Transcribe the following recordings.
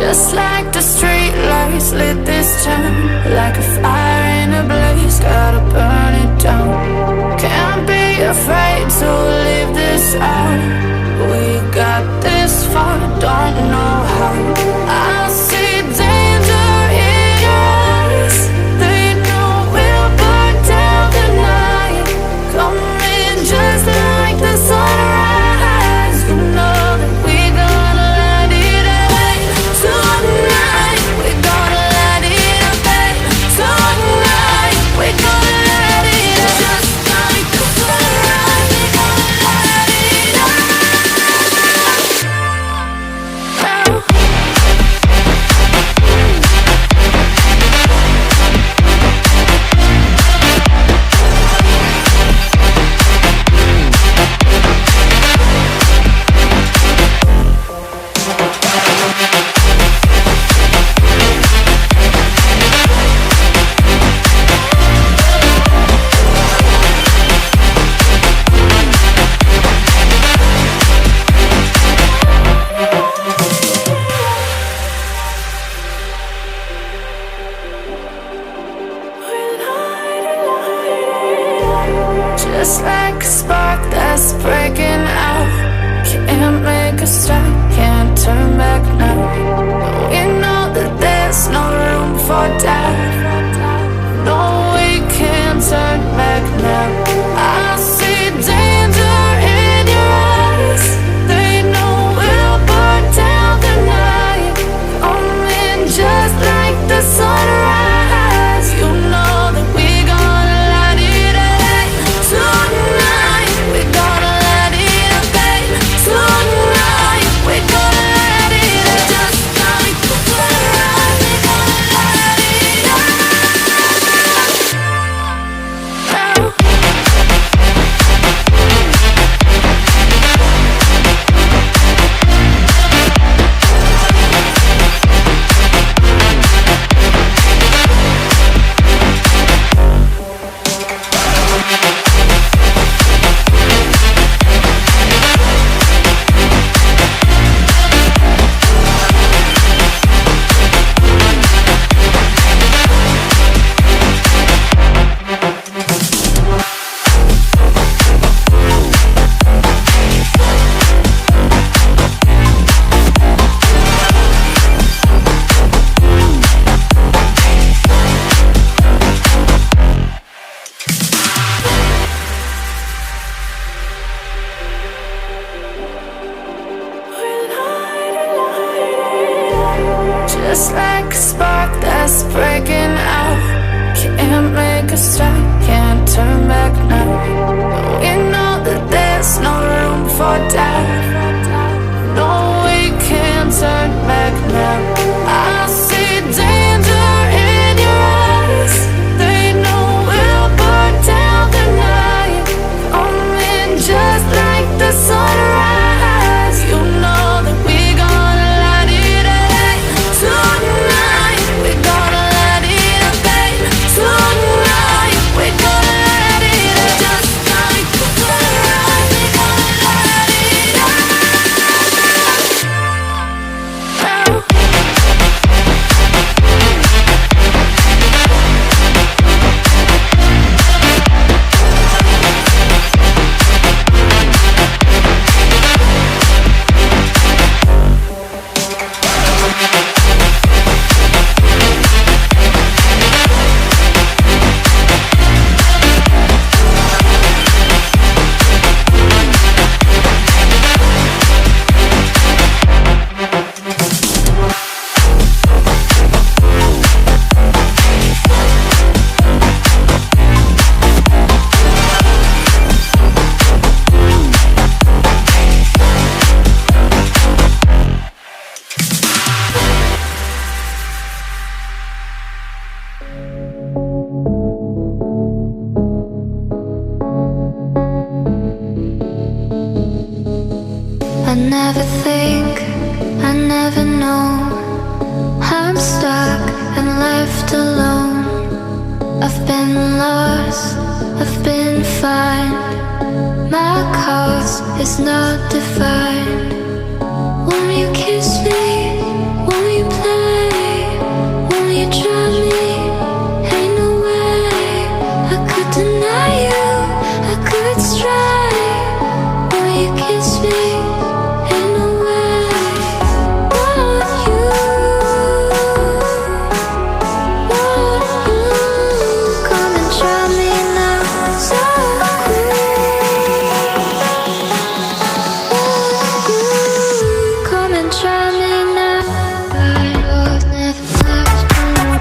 Just like the street lights lit this town, like a fire in a blaze, gotta burn it down. Can't be afraid to leave this out. We got this far, don't know how. I see danger in your eyes. They know we'll burn down the night. Coming just like the sunrise. You know that we're gonna light it up tonight. We're gonna light it up tonight. We're gonna light it up just like the sunrise. We're gonna light it up now. Just like a spark that's breaking out. Can't make a stop, can't turn back now. We know that there's no room for doubt. No, we can't turn back now. I see danger in your eyes. They know we'll burn down the night. Coming just like the sunrise. You know that we're gonna light it up tonight. We're gonna light it up tonight. We're gonna light it up just like the sunrise. We're gonna light it up now. Just like a spark that's breaking out. Can't make a stop, can't turn back now. We know that there's no room for doubt. No, we can't turn back now. I see danger in your eyes. They know we'll burn down the night. Coming just like the sunrise. You know that we're gonna light it up tonight. We're gonna light it up tonight. We're gonna light it up just like the sunrise. We're gonna light it up. been lost, I've been fine. My cause is not defined. Won't you kiss me? Won't you play? Won't you try me? Ain't no way I could deny you, I could stray. Won't you kiss me? Ain't no way. Won't you? Won't you come and try me now? So come and try me now. I was never left alone.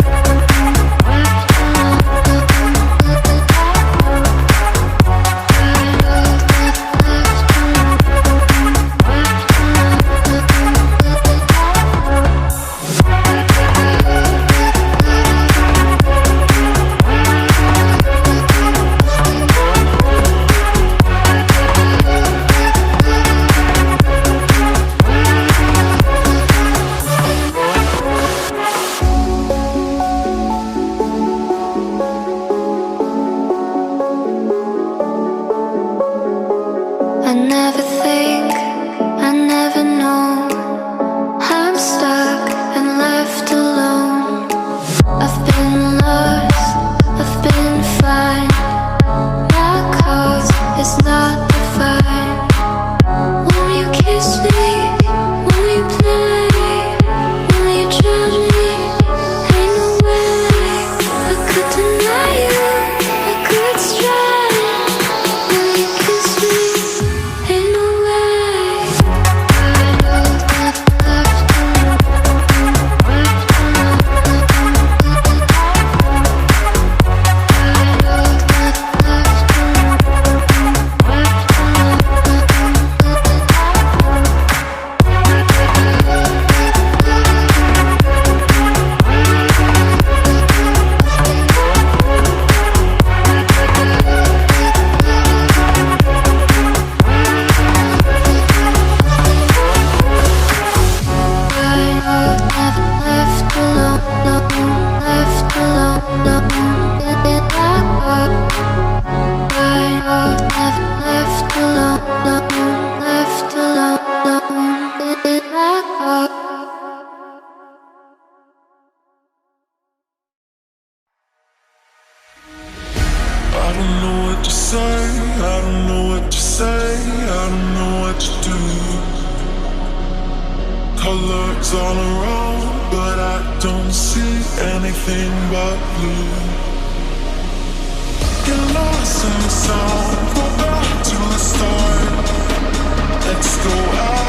I never think, I never know. I'm stuck and left alone. I've been lost, I've been fine. My cause is not defined. Won't you kiss me? Won't you play? Won't you try me? Ain't no way I could deny you, I could stray. Will you kiss me? Ain't no way. I was never left alone. I don't know what to say, I don't know what to say, I don't know what to do. Colors all around, but I don't see anything but blue. Get lost in the sound, go back to the start. Let's go out.